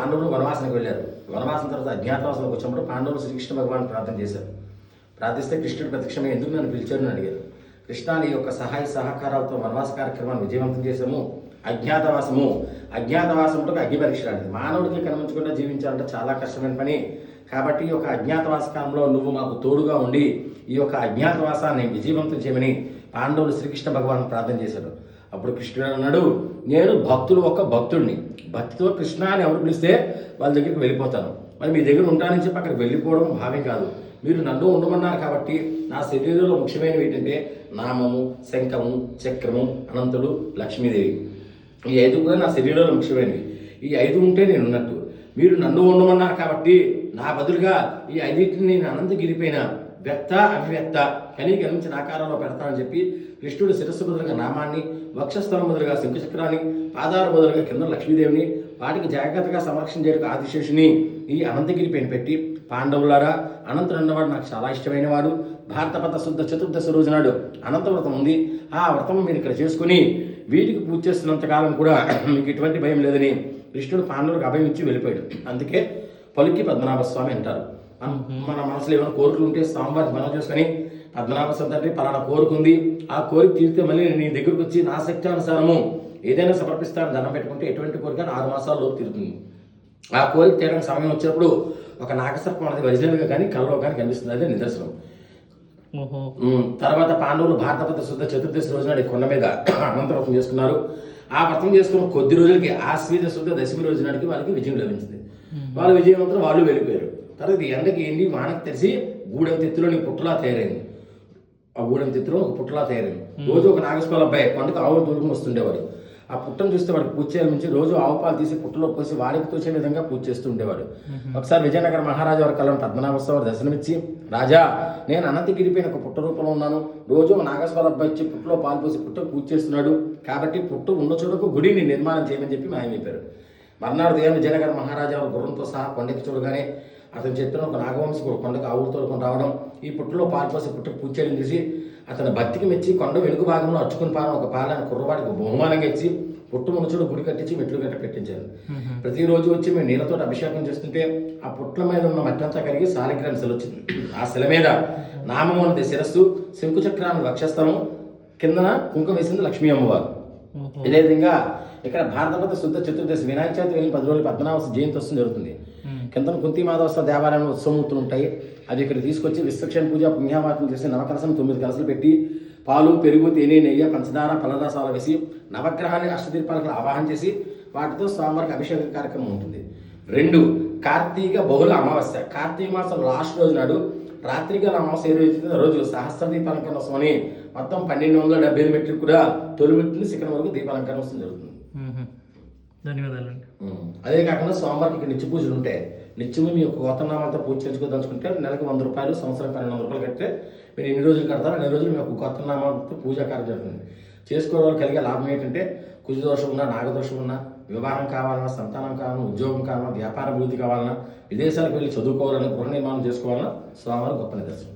పాండవులు వనవాసానికి వెళ్ళారు. వనవాసం తర్వాత అజ్ఞాతవాసంలోకి వచ్చినప్పుడు పాండవులు శ్రీకృష్ణ భగవాన్ ప్రార్థన చేశారు. ప్రార్థిస్తే కృష్ణుడు ప్రత్యక్షమై ఎందుకు నన్ను పిలిచారు అని అడిగారు. కృష్ణ నీ యొక్క సహాయ సహకారాలతో వనవాస కార్యక్రమాన్ని విజయవంతం చేశాము. అజ్ఞాతవాసంతో అగ్ని పరీక్ష లాంటిది. మానవుడికి కనిపించకుండా జీవించాలంటే చాలా కష్టమైన పని. కాబట్టి ఈ యొక్క అజ్ఞాతవాస కాలంలో నువ్వు మాకు తోడుగా ఉండి ఈ యొక్క అజ్ఞాతవాసాన్ని విజయవంతం చేయమని పాండవులు శ్రీకృష్ణ భగవాన్ ప్రార్థన చేశాడు. అప్పుడు కృష్ణుడు అన్నాడు, నేను భక్తులు ఒక భక్తుడిని. భక్తితో కృష్ణ అని ఎవరు పిలిస్తే వాళ్ళ దగ్గరికి వెళ్ళిపోతాను. మరి మీ దగ్గర ఉంటానని చెప్పి అక్కడికి వెళ్ళిపోవడం భావ్యం కాదు. మీరు నన్ను ఉండమన్నారు కాబట్టి నా శరీరంలో ముఖ్యమైనవి ఏంటంటే నామము, శంఖము, చక్రము, అనంతుడు, లక్ష్మీదేవి. ఈ 5 కూడా నా శరీరంలో ముఖ్యమైనవి. ఈ 5 ఉంటే నేను ఉన్నట్టు. మీరు నన్ను ఉండమన్నారు కాబట్టి నా బదులుగా ఈ 5టిని నేను అనంతగిరిపైన వ్యక్త అవ్యక్త కనిపించిన ఆకారంలో పెడతానని చెప్పి కృష్ణుడు శిరస్సు బదులుగా నామాన్ని, వక్షస్థలం బదులుగా శంకుచక్రాన్ని, పాదాల బదులుగా కింద లక్ష్మీదేవిని, వాటికి జాగ్రత్తగా సంరక్షణ చేయడానికి ఆదిశేషుని ఈ అనంతగిరి పైన పెట్టి, పాండవులారా అనంతుడు అన్నవాడు నాకు చాలా ఇష్టమైన వాడు. భారతపత శుద్ధ చతుర్దశి రోజు నాడు అనంత వ్రతం ఉంది. ఆ వ్రతం మీరు ఇక్కడ చేసుకుని వీటికి పూజ చేస్తున్నంతకాలం కూడా మీకు ఎటువంటి భయం లేదని కృష్ణుడు పాండవులకు అభయం ఇచ్చి వెళ్ళిపోయాడు. అందుకే పలుకి పద్మనాభ స్వామి అంటారు. మన మనసులో ఏమైనా కోరికలు ఉంటే స్వామివారికి మనం చేసుకొని పద్మనాభ స్వామి అంటే పలానా కోరుకుంది, ఆ కోరిక తీరితే మళ్ళీ నీ దగ్గరకు వచ్చి నా శక్తి అనుసారము ఏదైనా సమర్పిస్తాను దండం పెట్టుకుంటే ఎటువంటి కోరిక 6 మాసాల్లో తీరుతుంది. ఆ కోరిక తీయడానికి సమయం వచ్చినప్పుడు ఒక నాగసర్పం అనేది ఒరిజినల్గా కానీ కళ్ళలో కానీ కనిపిస్తుంది. అదే నిదర్శనం. తర్వాత పాండవులు భారతపత శుద్ధ చతుర్దశి రోజున కొండ మీద అనంత వ్రతం చేసుకున్నారు. ఆ వ్రతం చేసుకున్న కొద్ది రోజులకి ఆశ్వీజ శుద్ధ దశమి రోజు నాటికి వాళ్ళకి విజయం లభించింది. వాళ్ళు విజయవంతం వాళ్ళు వెళ్ళిపోయారు. తర్వాత ఎండకి ఏంటి వానకి తెలిసి గూడెం తెత్తులోని పుట్టలా తయారైంది. ఆ గూడెం తెత్తులో ఒక పుట్టలా తయారైంది. రోజు ఒక నాగస్వామి అబ్బాయి కొండకు ఆవులు తోలుకుని వస్తుండేవాడు. ఆ పుట్టను చూస్తే వాడికి పూజ చేయాలి నుంచి రోజు ఆవు పాలు తీసి పుట్టలో పోసి వాడికి తోచే విధంగా పూజ చేస్తూ ఉండేవాడు. ఒకసారి విజయనగర మహారాజా వారి కళ్ళను పద్మనాభస్వామి దర్శనమిచ్చి, రాజా నేను అనంతగిరిపైన ఒక పుట్ట రూపంలో ఉన్నాను. రోజు నాగస్వామి అబ్బాయి వచ్చి పుట్టలో పాలు పోసి పుట్టకు పూజ చేస్తున్నాడు. కాబట్టి పుట్ట ఉన్న చోటకు గుడిని నిర్మాణం చేయమని చెప్పి మాయం చెప్పారు. మర్నాడు ఉదయం విజయనగర మహారాజా వారి గుర్రంతో సహా కొండకి చూడగానే అతను చెప్పిన ఒక నాగవంశీ కొండకు ఆవులు తోలుకొని రావడం, ఈ పుట్టలో పాలు పోసి పుట్టకు పూజ చేయడం చూసి అతని భక్తికి మెచ్చి కొండ వెనుక భాగంలో అచ్చుకుని పాలన ఒక పాలని కుర్రవాడికి బహుమానంగా ఇచ్చి పుట్టు మునుచుడు గుడి కట్టించి మెట్లు గట్ట పెట్టించారు. ప్రతిరోజు వచ్చి మేము నీళ్ళతో అభిషేకం చేస్తుంటే ఆ పుట్ల మీద ఉన్న మట్టంతా కరిగి సాలిగ్రామ శిల వచ్చింది. ఆ శిల మీద నామము అనేది శిరస్సు, శంకుచక్రాన్ని వక్షస్థలం, కిందన కుంకుమ వేసింది లక్ష్మీ అమ్మవారు. ఇదే విధంగా ఇక్కడ భారతపత శుద్ధ చతుర్దశి వినాయక చవితి వెళ్ళిన 10 రోజులు పద్మనాభ జయంతి వస్తుంది జరుగుతుంది. కింద కుంతి మాధవస్థ దేవాలయంలో ఉత్సవమూర్తులు ఉంటాయి. అది ఇక్కడ తీసుకొచ్చి విశ్వక్షణ పూజ పుణ్యావాతం చేసి నవకలసం 9 కలసలు పెట్టి పాలు, పెరుగు, తేనె, నెయ్యి, పంచదార, ఫలరసాలు వేసి నవగ్రహాన్ని అష్టదీపాలకు ఆవాహన చేసి వాటితో స్వామివారికి అభిషేక కార్యక్రమం ఉంటుంది. 2 కార్తీక బహుళ అమావాస్య. కార్తీక మాసం లాస్ట్ రోజు నాడు రాత్రిగా అమావాస్య రోజు సహస్ర దీపాలంకరణ వస్తాం అని మొత్తం 1275 మెట్లకు కూడా తొలి మెట్టు శిఖరం వరకు దీపాలంకరణ వస్తుంది జరుగుతుంది. ధన్యవాదాలండి. అదే కాకుండా స్వామివారికి ఇక్కడ నిత్య పూజలు ఉంటాయి. నిత్యము మీ యొక్క గోత్రనామాలతో పూజ చేసుకోదలుచుకుంటే నెలకు 100 రూపాయలు, సంవత్సరం 1200 రూపాయలు కడితే మీరు ఎన్ని రోజులు కడతారో అన్ని రోజులు మీ యొక్క గోత్రనామాలతో పూజా కార్యం జరుగుతుంది. చేసుకోవడం కలిగే లాభం ఏంటంటే కుజదోషం ఉన్నా, నాగదోషం ఉన్నా, వివాహం కావాలన్నా, సంతానం కావాలన్నా, ఉద్యోగం కావాలన్నా, వ్యాపార అభివృద్ధి కావాలన్నా, విదేశాలకు వెళ్ళి చదువుకోవాలన్నా, గృహ నిర్మాణం చేసుకోవాలన్నా స్వామివారి గొప్ప నిదర్శనం.